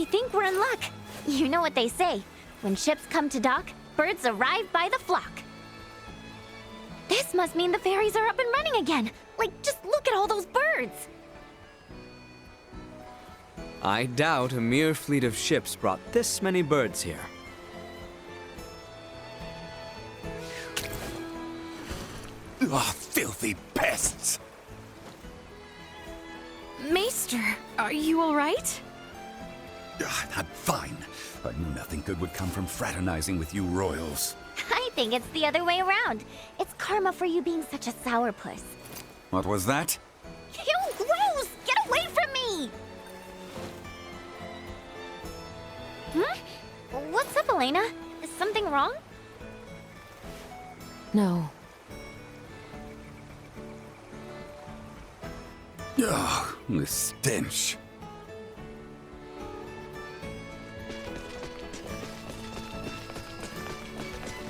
I think we're in luck. You know what they say. When ships come to dock, birds arrive by the flock. This must mean the ferries are up and running again. Like, just look at all those birds. I doubt a mere fleet of ships brought this many birds here. Ah, filthy pests! Maester, are you alright? I'm fine. I knew nothing good would come from fraternizing with you royals. I think it's the other way around. It's karma for you being such a sourpuss. What was that? Ew, gross! Get away from me! What's up, Elena? Is something wrong? No. Ugh, the stench.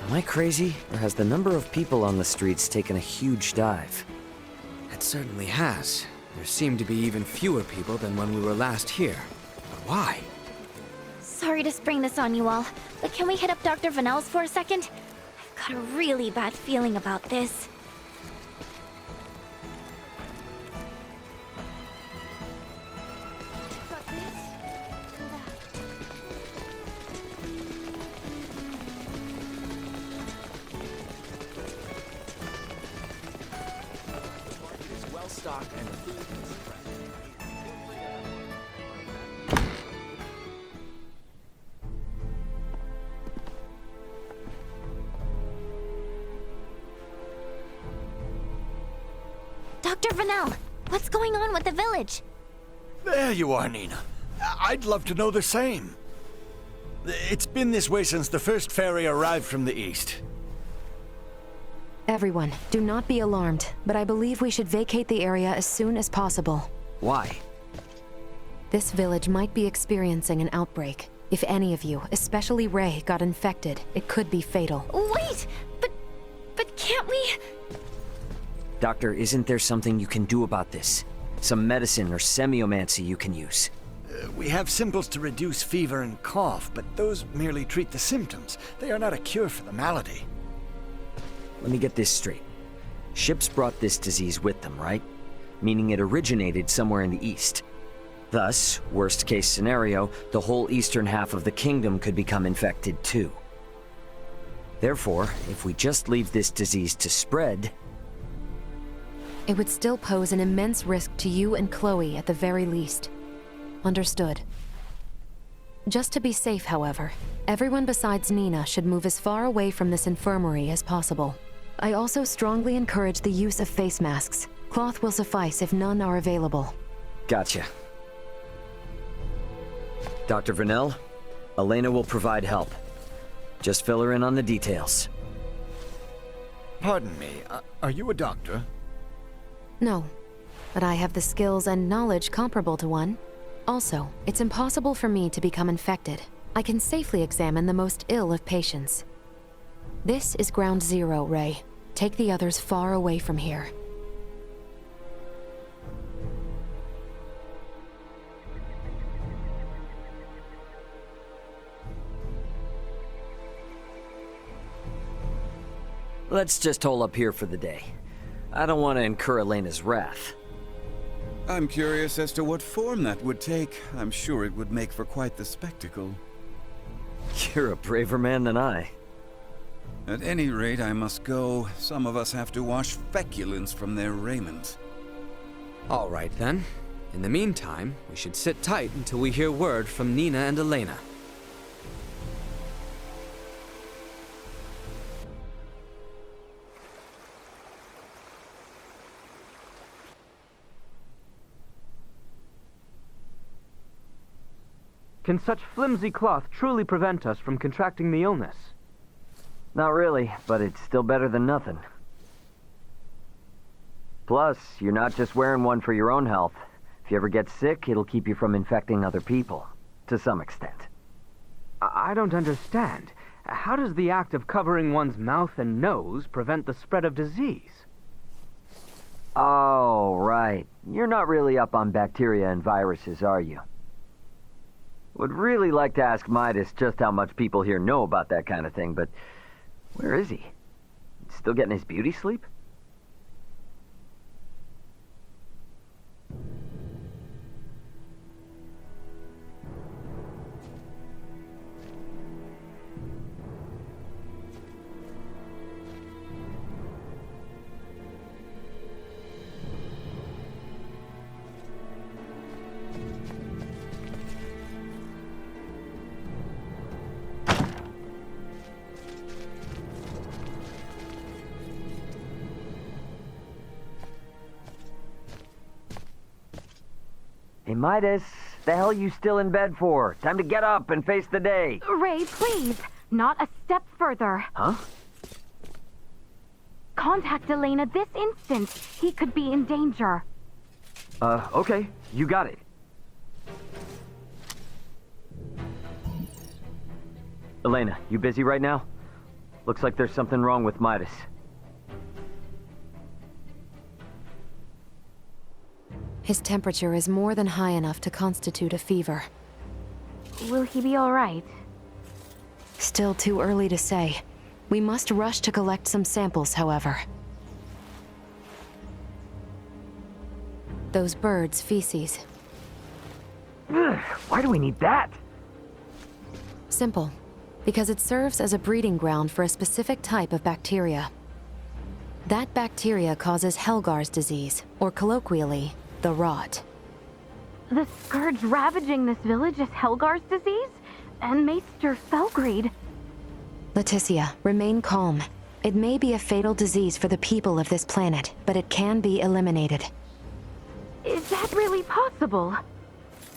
Am I crazy, or has the number of people on the streets taken a huge dive? It certainly has. There seem to be even fewer people than when we were last here. But why? Sorry to spring this on you all, but can we hit up Dr. Vanel's for a second? I've got a really bad feeling about this. Dr. Vanel, what's going on with the village? There you are, Nina. I'd love to know the same. It's been this way since the first ferry arrived from the east. Everyone, do not be alarmed, but I believe we should vacate the area as soon as possible. Why? This village might be experiencing an outbreak. If any of you, especially Ray, got infected, it could be fatal. Wait! But can't we... Doctor, isn't there something you can do about this? Some medicine or semiomancy you can use? We have simples to reduce fever and cough, but those merely treat the symptoms. They are not a cure for the malady. Let me get this straight. Ships brought this disease with them, right? Meaning it originated somewhere in the east. Thus, worst case scenario, the whole eastern half of the kingdom could become infected too. Therefore, if we just leave this disease to spread... It would still pose an immense risk to you and Chloe at the very least. Understood. Just to be safe, however, everyone besides Nina should move as far away from this infirmary as possible. I also strongly encourage the use of face masks. Cloth will suffice if none are available. Gotcha. Dr. Vanel, Elena will provide help. Just fill her in on the details. Pardon me, are you a doctor? No, but I have the skills and knowledge comparable to one. Also, it's impossible for me to become infected. I can safely examine the most ill of patients. This is ground zero, Ray. Take the others far away from here. Let's just hole up here for the day. I don't want to incur Elena's wrath. I'm curious as to what form that would take. I'm sure it would make for quite the spectacle. You're a braver man than I. At any rate, I must go. Some of us have to wash feculence from their raiment. All right, then. In the meantime, we should sit tight until we hear word from Nina and Elena. Can such flimsy cloth truly prevent us from contracting the illness? Not really, but it's still better than nothing. Plus, you're not just wearing one for your own health. If you ever get sick, it'll keep you from infecting other people, to some extent. I don't understand. How does the act of covering one's mouth and nose prevent the spread of disease? Oh, right. You're not really up on bacteria and viruses, are you? Would really like to ask Midas just how much people here know about that kind of thing, but where is he? Still getting his beauty sleep? Hey, Midas, the hell you still in bed for? Time to get up and face the day. Ray, please. Not a step further. Huh? Contact Elena this instant. He could be in danger. Okay. You got it. Elena, you busy right now? Looks like there's something wrong with Midas. His temperature is more than high enough to constitute a fever. Will he be all right? Still too early to say. We must rush to collect some samples, however. Those birds' feces. Ugh, why do we need that? Simple. Because it serves as a breeding ground for a specific type of bacteria. That bacteria causes Helgar's disease, or colloquially, the rot. The scourge ravaging this village is Helgar's disease? And Maester Felgreed. Leticia, remain calm. It may be a fatal disease for the people of this planet, but it can be eliminated. Is that really possible?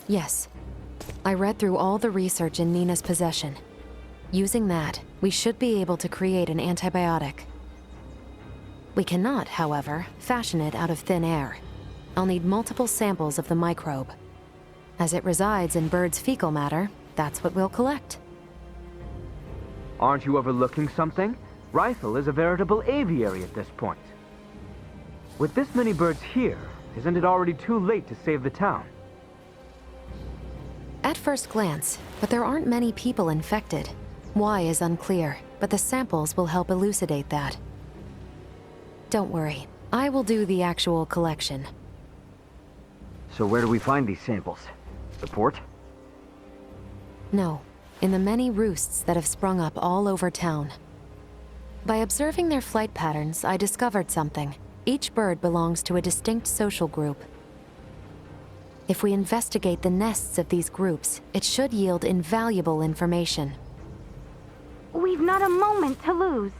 Yes. I read through all the research in Nina's possession. Using that, we should be able to create an antibiotic. We cannot, however, fashion it out of thin air. I'll need multiple samples of the microbe. As it resides in birds' fecal matter, that's what we'll collect. Aren't you overlooking something? Rifle is a veritable aviary at this point. With this many birds here, isn't it already too late to save the town? At first glance, but there aren't many people infected. Why is unclear, but the samples will help elucidate that. Don't worry, I will do the actual collection. So where do we find these samples? The port? No, in the many roosts that have sprung up all over town. By observing their flight patterns, I discovered something. Each bird belongs to a distinct social group. If we investigate the nests of these groups, it should yield invaluable information. We've not a moment to lose.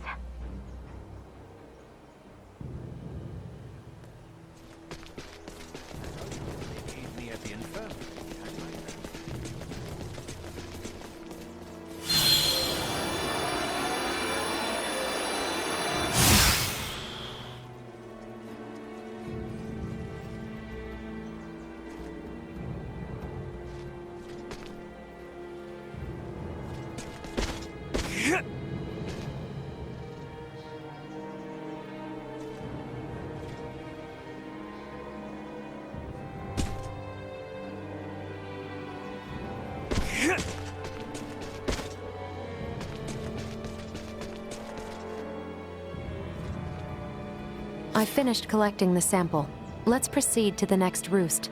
I finished collecting the sample. Let's proceed to the next roost.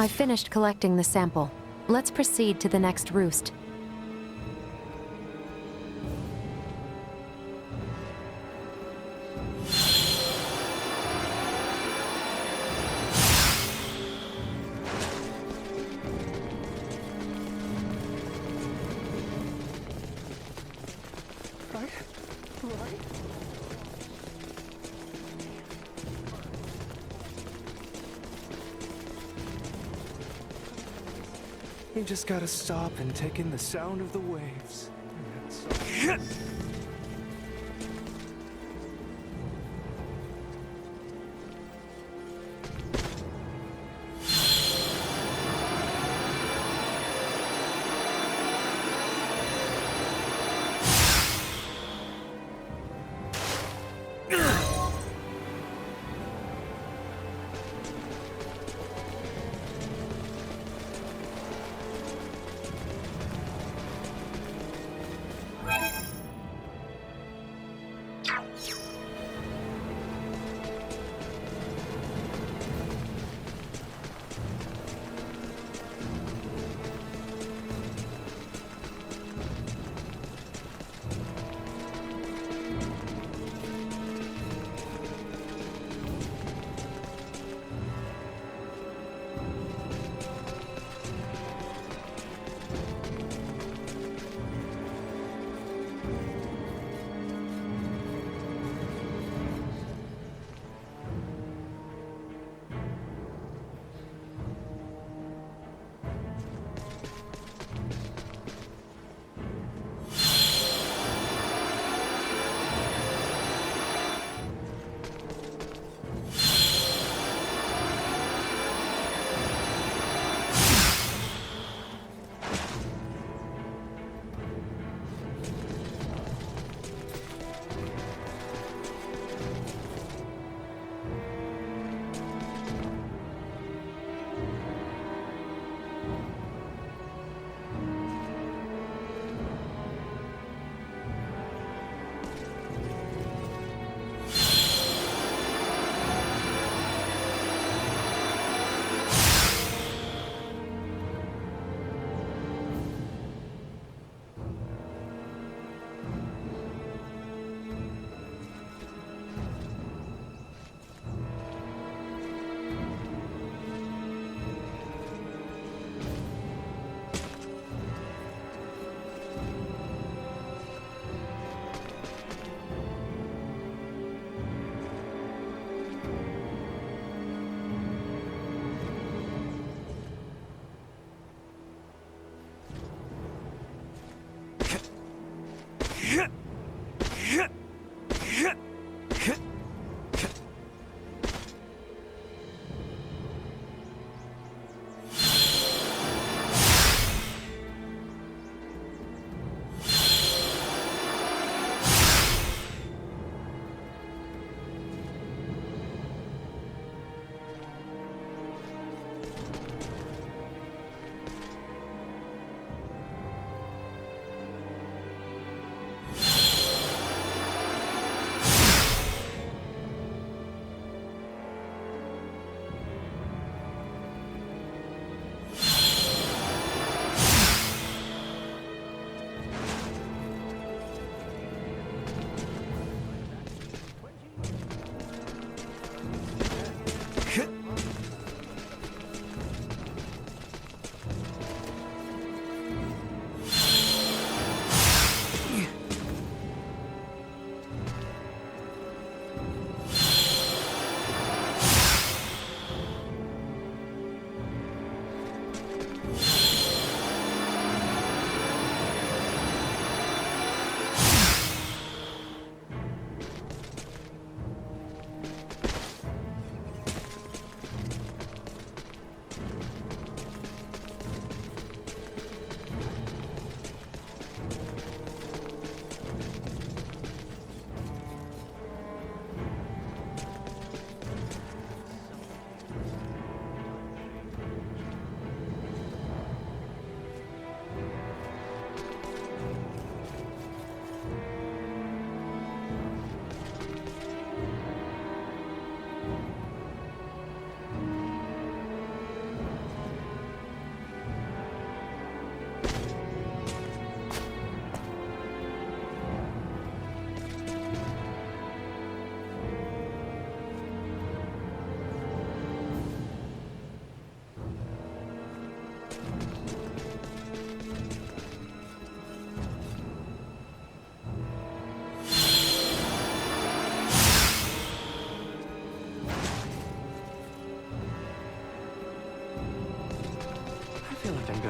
I finished collecting the sample. Let's proceed to the next roost. You just gotta stop and take in the sound of the waves.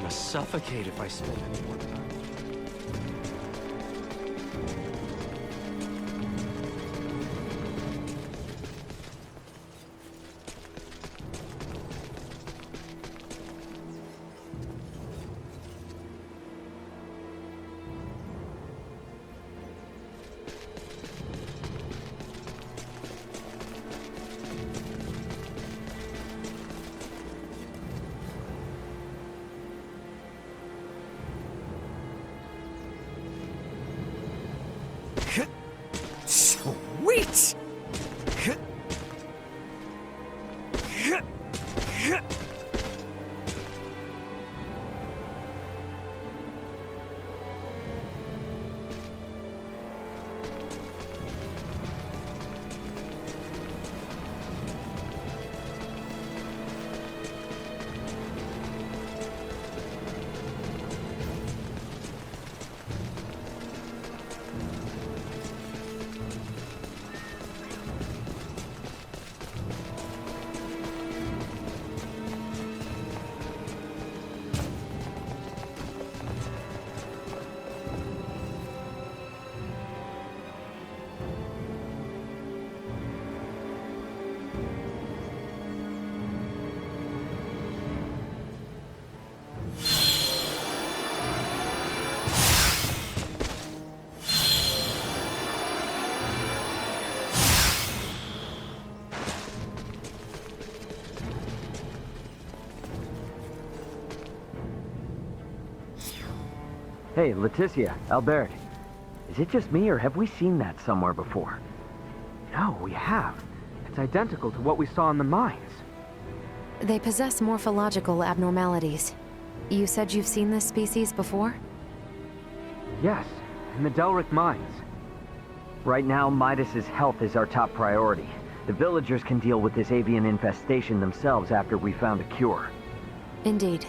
gonna suffocate if I spend any more time. Sweet! Hey, Leticia, Albert. Is it just me, or have we seen that somewhere before? No, we have. It's identical to what we saw in the mines. They possess morphological abnormalities. You said you've seen this species before? Yes, in the Delric mines. Right now, Midas's health is our top priority. The villagers can deal with this avian infestation themselves after we found a cure. Indeed.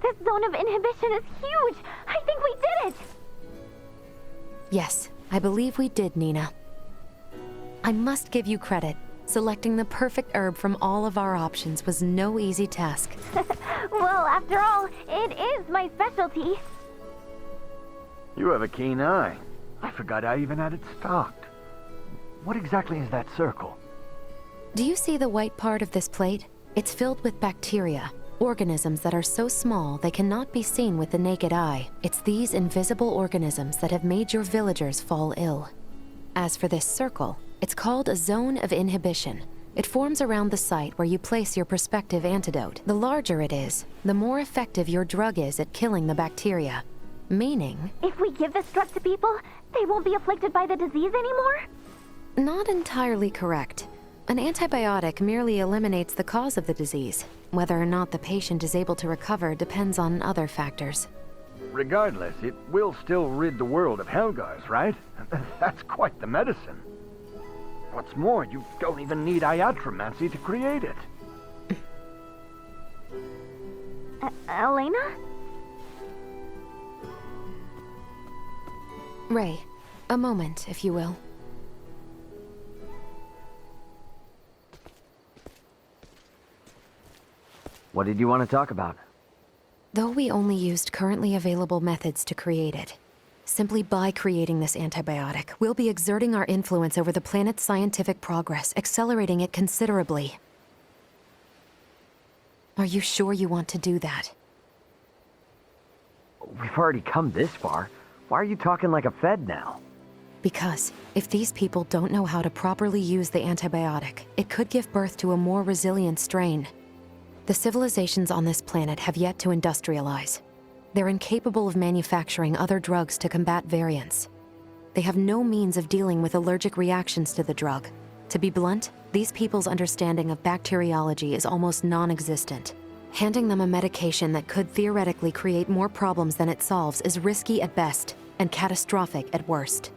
This zone of inhibition is huge! I think we did it! Yes, I believe we did, Nina. I must give you credit. Selecting the perfect herb from all of our options was no easy task. Well, after all, it is my specialty. You have a keen eye. I forgot I even had it stocked. What exactly is that circle? Do you see the white part of this plate? It's filled with bacteria, organisms that are so small they cannot be seen with the naked eye. It's these invisible organisms that have made your villagers fall ill. As for this circle, it's called a zone of inhibition. It forms around the site where you place your prospective antidote. The larger it is, the more effective your drug is at killing the bacteria. Meaning... If we give this drug to people, they won't be afflicted by the disease anymore? Not entirely correct. An antibiotic merely eliminates the cause of the disease. Whether or not the patient is able to recover depends on other factors. Regardless, it will still rid the world of Helgars, right? That's quite the medicine. What's more, you don't even need iatromancy to create it. Elena? Ray, a moment, if you will. What did you want to talk about? Though we only used currently available methods to create it, simply by creating this antibiotic, we'll be exerting our influence over the planet's scientific progress, accelerating it considerably. Are you sure you want to do that? We've already come this far. Why are you talking like a Fed now? Because if these people don't know how to properly use the antibiotic, it could give birth to a more resilient strain. The civilizations on this planet have yet to industrialize. They're incapable of manufacturing other drugs to combat variants. They have no means of dealing with allergic reactions to the drug. To be blunt, these people's understanding of bacteriology is almost non-existent. Handing them a medication that could theoretically create more problems than it solves is risky at best and catastrophic at worst.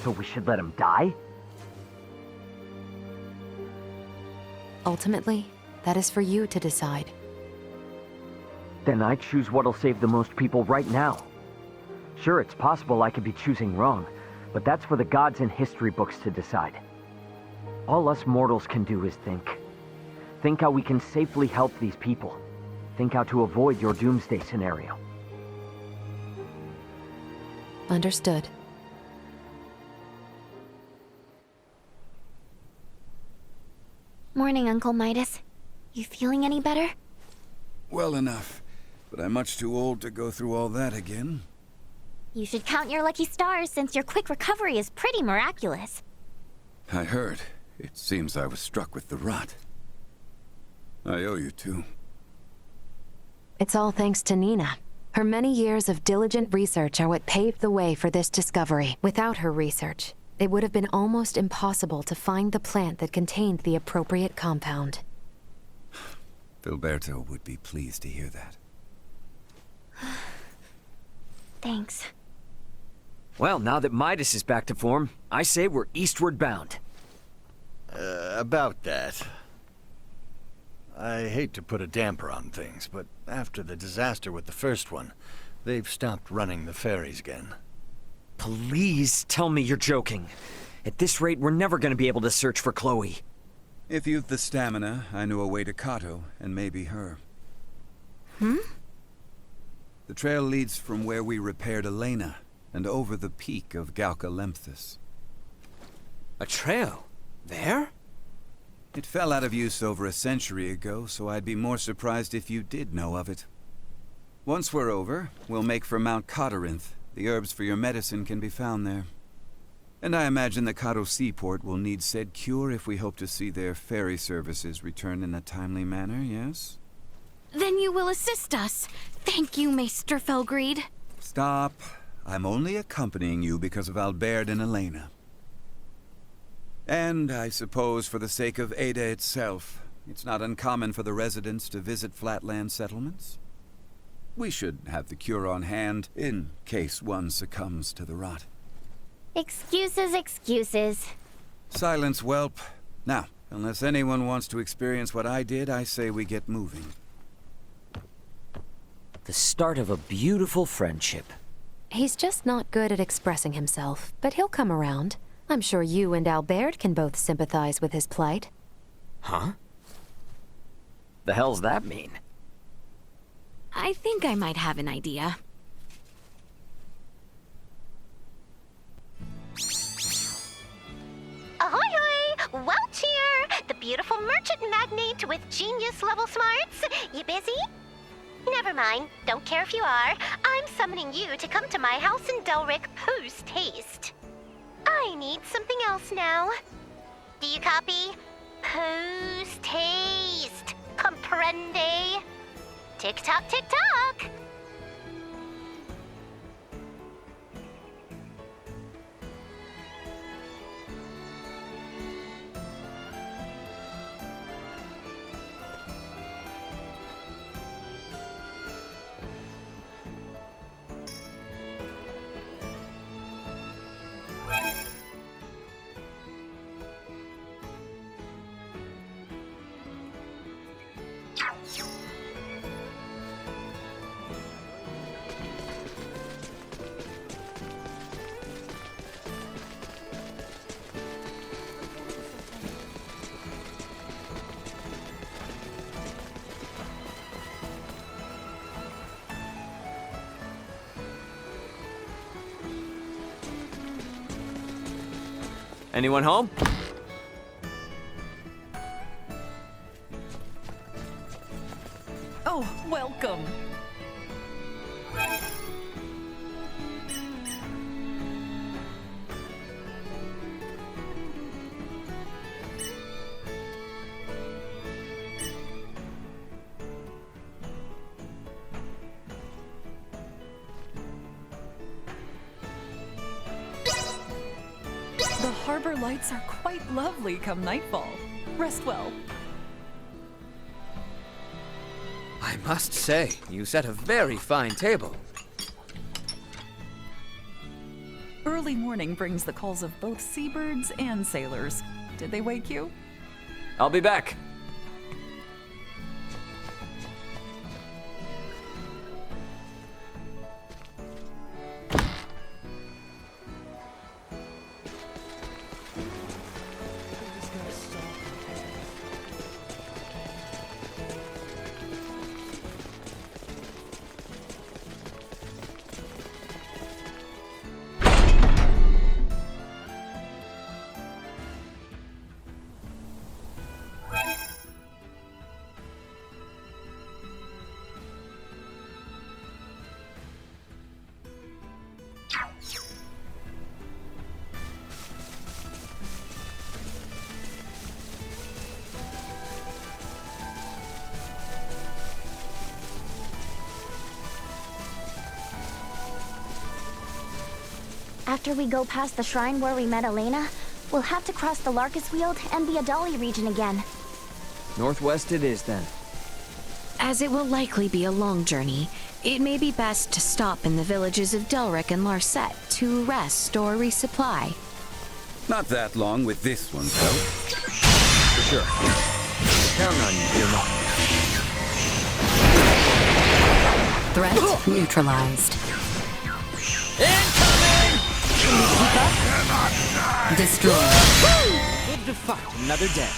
So we should let him die? Ultimately, that is for you to decide. Then I choose what'll save the most people right now. Sure, it's possible I could be choosing wrong, but that's for the gods and history books to decide. All us mortals can do is think. Think how we can safely help these people. Think how to avoid your doomsday scenario. Understood. Morning, Uncle Midas. You feeling any better? Well enough, but I'm much too old to go through all that again. You should count your lucky stars since your quick recovery is pretty miraculous. I heard. It seems I was struck with the rot. I owe you two. It's all thanks to Nina. Her many years of diligent research are what paved the way for this discovery. Without her research, it would have been almost impossible to find the plant that contained the appropriate compound. Filberto would be pleased to hear that. Thanks. Well, now that Midas is back to form, I say we're eastward bound. About that. I hate to put a damper on things, but after the disaster with the first one, they've stopped running the ferries again. Please tell me you're joking. At this rate, we're never going to be able to search for Chloe. If you've the stamina, I know a way to Kato, and maybe her. Hmm? The trail leads from where we repaired Elena, and over the peak of Galca-Lemphis. A trail? There? It fell out of use over a century ago, so I'd be more surprised if you did know of it. Once we're over, we'll make for Mount Cotarinth. The herbs for your medicine can be found there. And I imagine the Kato seaport will need said cure if we hope to see their ferry services return in a timely manner, yes? Then you will assist us. Thank you, Maester Felgreed. Stop. I'm only accompanying you because of Albert and Elena. And I suppose for the sake of Ada itself, it's not uncommon for the residents to visit flatland settlements. We should have the cure on hand in case one succumbs to the rot. Excuses, excuses. Silence, whelp. Now, unless anyone wants to experience what I did, I say we get moving. The start of a beautiful friendship. He's just not good at expressing himself, but he'll come around. I'm sure you and Albert can both sympathize with his plight. Huh? The hell's that mean? I think I might have an idea. Ahoy hoy! Welch here! The beautiful merchant magnate with genius-level smarts. You busy? Never mind. Don't care if you are. I'm summoning you to come to my house in Delric post-haste. I need something else now. Do you copy? Post-haste. Comprende? Tick-tock, tick-tock! Anyone home? Oh, welcome. The harbor lights are quite lovely come nightfall. Rest well. I must say, you set a very fine table. Early morning brings the calls of both seabirds and sailors. Did they wake you? I'll be back. After we go past the shrine where we met Elena, we'll have to cross the Larkus Weald and the Adali region again. Northwest it is, then. As it will likely be a long journey, it may be best to stop in the villages of Delric and Larset to rest or resupply. Not that long with this one, though. For sure. Count on you, dear mom. Threat neutralized. Incoming! Destroy. Live to fight another day.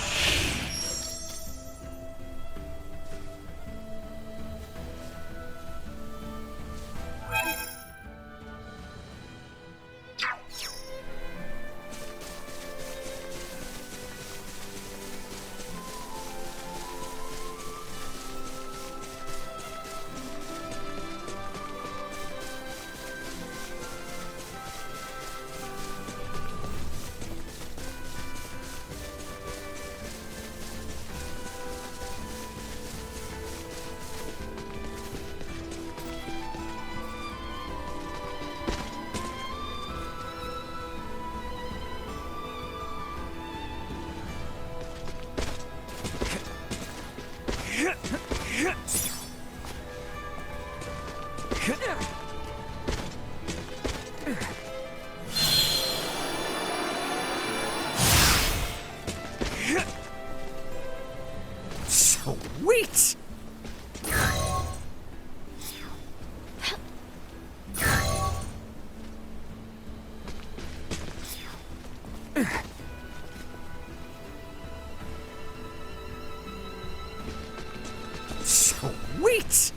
Sweet! Sweet!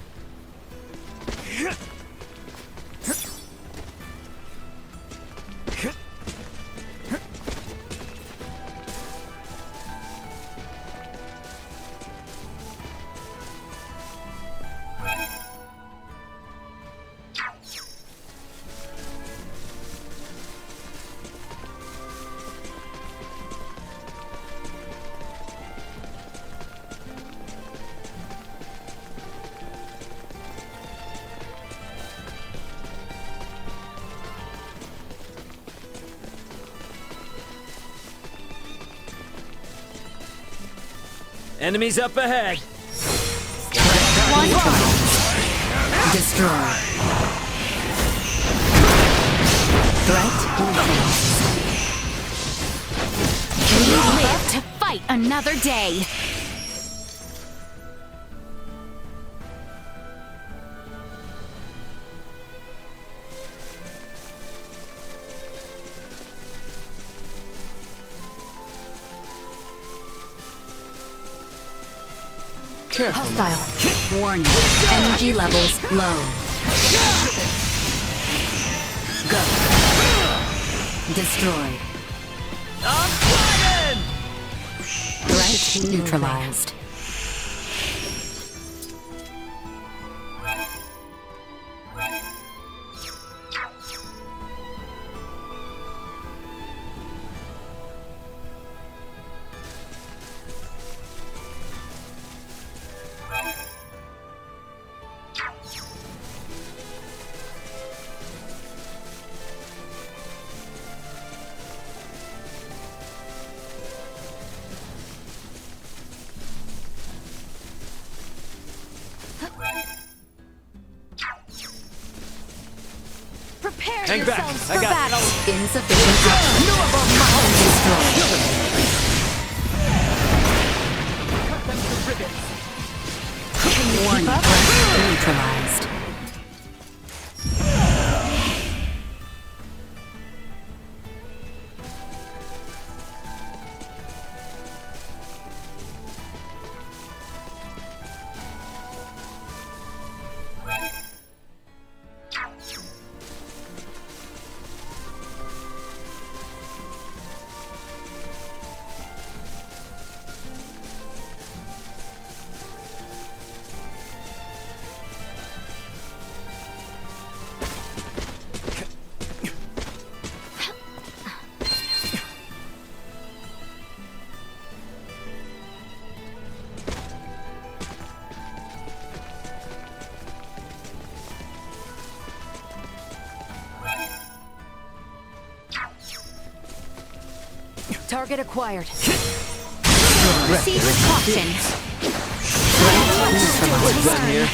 Enemies up ahead. One destroy. Threat neutralized. We live to fight another day. Hostile. Warning. Energy levels low. Go. Destroy. Threat neutralized. Prepare Hang back. yourselves I for got battle. Insufficient action. Destroyed. One threat neutralized. Target acquired. Proceed with caution. We're done here.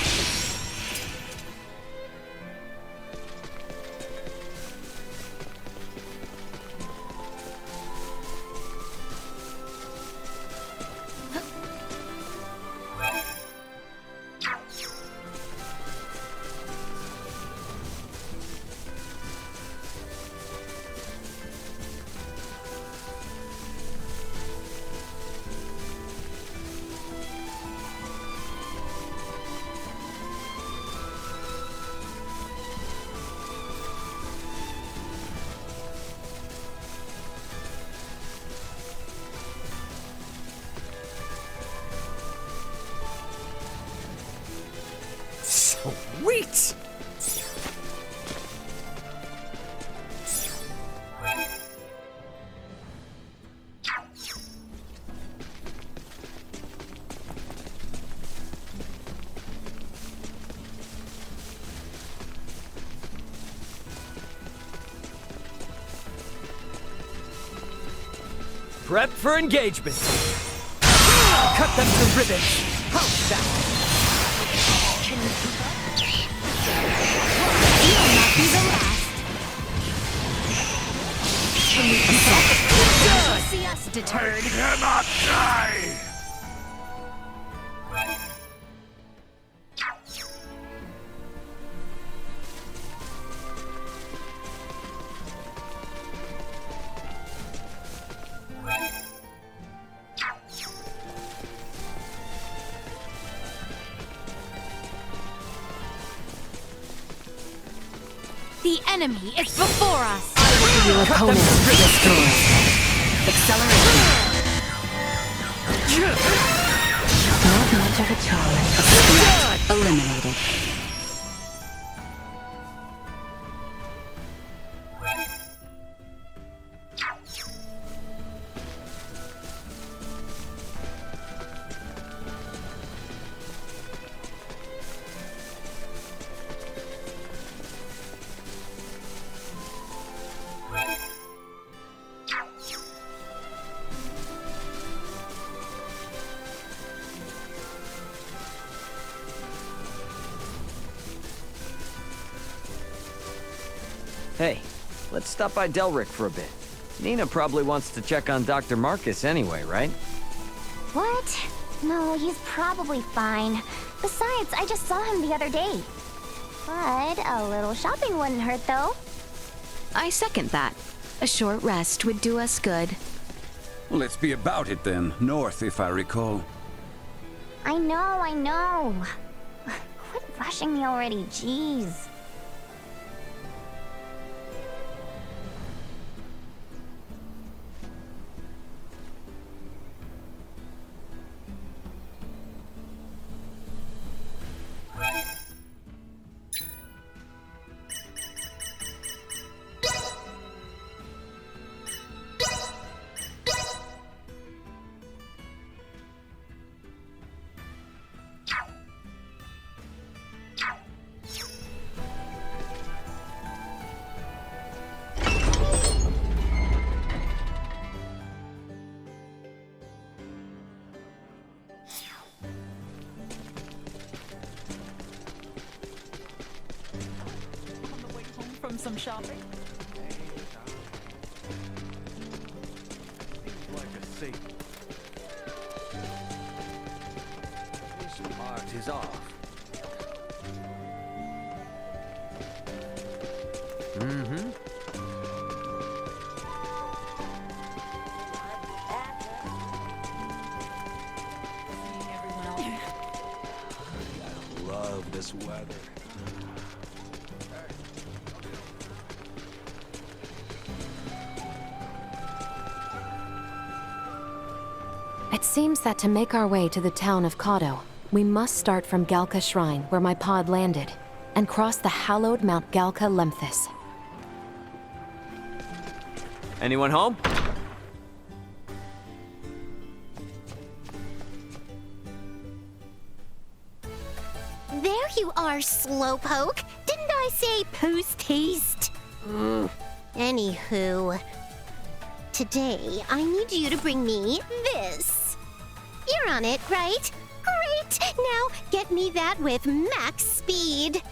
Sweet! Prep for engagement. Cut them to ribbons. How's that? You'll not be the last. See us deterred. Cannot die! The enemy is before us. Your opponent destroyed. Acceleration. Not much of a challenge. Threat eliminated. Hey, let's stop by Delric for a bit. Nina probably wants to check on Dr. Marcus anyway, right? What? No, he's probably fine. Besides, I just saw him the other day. But a little shopping wouldn't hurt, though. I second that. A short rest would do us good. Let's be about it then. North, if I recall. I know. Quit rushing me already, jeez. from some shopping? Seems like a safe. This part is off. Mm-hmm. Love this weather. It seems that to make our way to the town of Kado, we must start from Galka Shrine, where my pod landed, and cross the hallowed Mount Galka Lemphis. Anyone home? There you are, Slowpoke. Didn't I say post-haste? Anywho, today I need you to bring me this. You're on it, right? Great! Now get me that with max speed.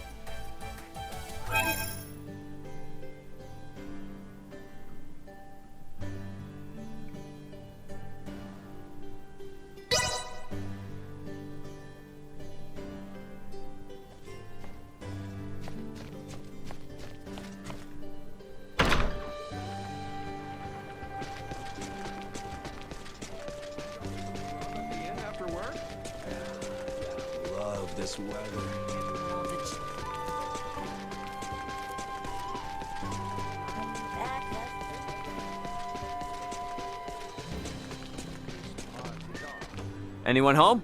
Love this weather. Anyone home?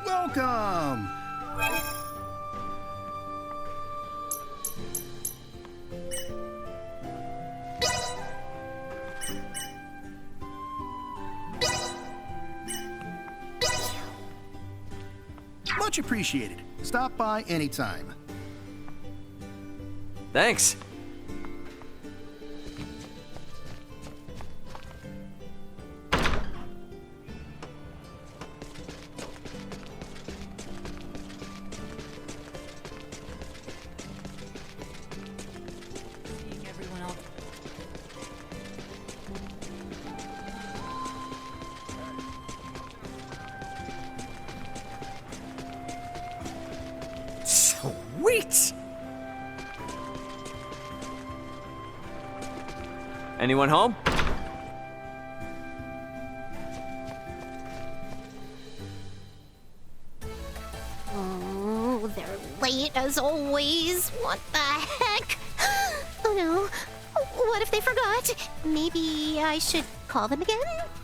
Welcome! Much appreciated. Stop by anytime. Thanks. Seeing everyone else. Sweet! Anyone home? Oh, they're late as always. What the heck? Oh no. What if they forgot? Maybe I should call them again,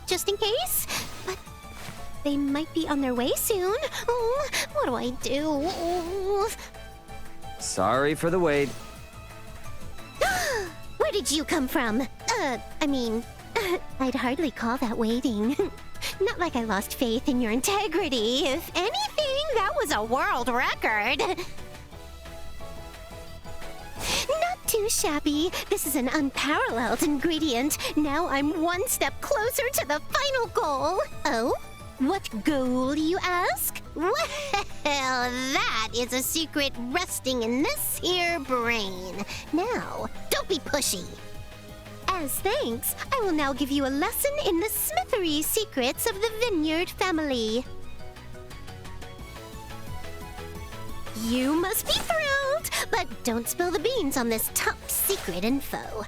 just in case? But they might be on their way soon. Oh, what do I do? Oh. Sorry for the wait. Where did you come from? I'd hardly call that waiting. Not like I lost faith in your integrity. If anything, that was a world record. Not too shabby. This is an unparalleled ingredient. Now I'm one step closer to the final goal. Oh? What goal, you ask? Well, that is a secret resting in this here brain. Now, don't be pushy. As thanks, I will now give you a lesson in the smithery secrets of the Vineyard family. You must be thrilled, but don't spill the beans on this top secret info.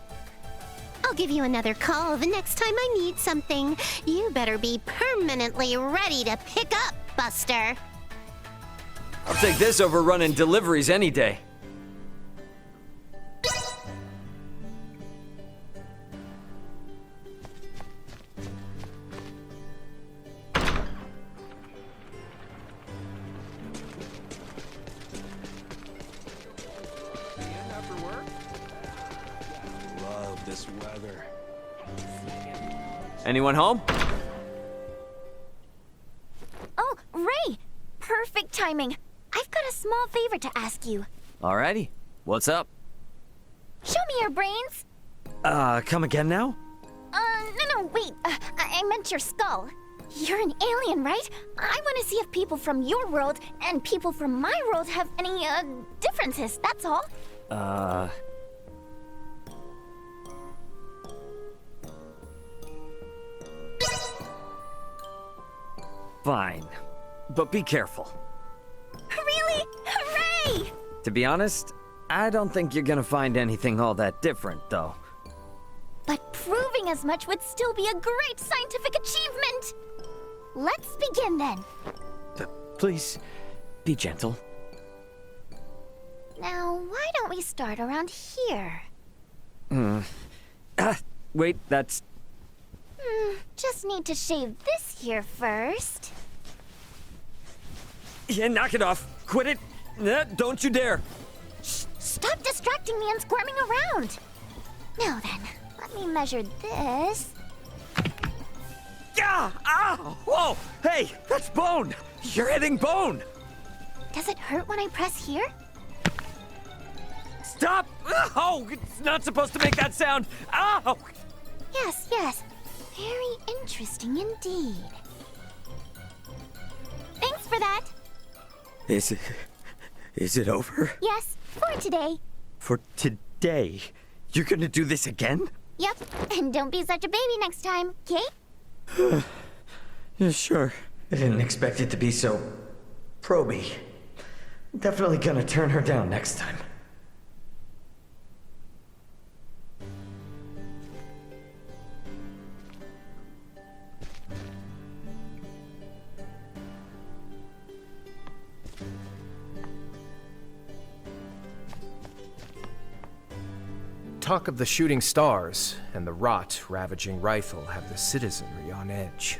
I'll give you another call the next time I need something. You better be permanently ready to pick up, Buster. I'll take this over running deliveries any day. Love this weather. Anyone home? Oh, Ray! Perfect timing. I've got a small favor to ask you. Alrighty. What's up? Show me your brains. Come again now? No, wait. I meant your skull. You're an alien, right? I want to see if people from your world and people from my world have any, differences, that's all. Fine. But be careful. Really? Hooray! To be honest, I don't think you're gonna find anything all that different, though. But proving as much would still be a great scientific achievement! Let's begin then. Please, be gentle. Now, why don't we start around here? Wait, that's... Just need to shave this here first. Yeah, knock it off. Quit it. Don't you dare. Shh, stop distracting me and squirming around. Now then, let me measure this. Ah! Ah! Whoa! Hey, that's bone! You're hitting bone! Does it hurt when I press here? Stop! Oh, it's not supposed to make that sound! Ow! Yes, yes. Very interesting indeed. Thanks for that. Is it over? Yes, for today. For today? You're gonna do this again? Yep, and don't be such a baby next time, okay? Yeah, sure. I didn't expect it to be so... proby. Definitely gonna turn her down next time. Talk of the shooting stars and the rot ravaging rifle have the citizenry on edge.